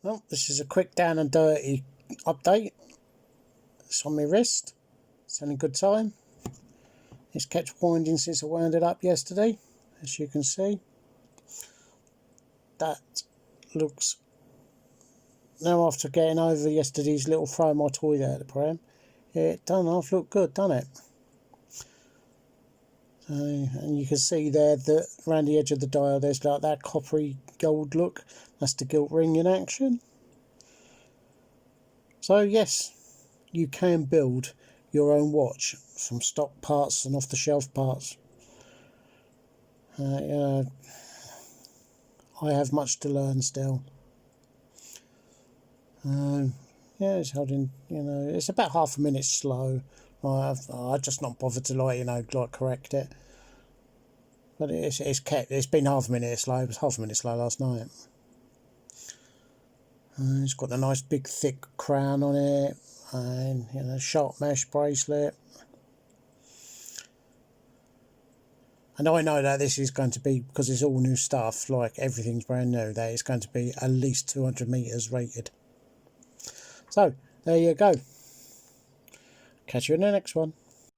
Well, this is a quick down and dirty update. It's on my wrist. It's having a good time. It's kept winding since I wound it up yesterday, as you can see. That looks... Now after getting over yesterday's little throw my toy out of the pram, it done half look good, done it? So, and you can see there that around the edge of the dial there's like that coppery gold look. That's the gilt ring in action. So yes, you can build your own watch from stock parts and off the shelf parts. I have much to learn still. Yeah, it's holding, it's about half a minute slow. I just not bothered to correct it. But it's been half a minute slow. It was half a minute slow last night. It's got a nice big thick crown on it, and sharp mesh bracelet. And I know that this is going to be, because it's all new stuff, like everything's brand new, that it's going to be at least 200 metres rated. So, there you go. Catch you in the next one.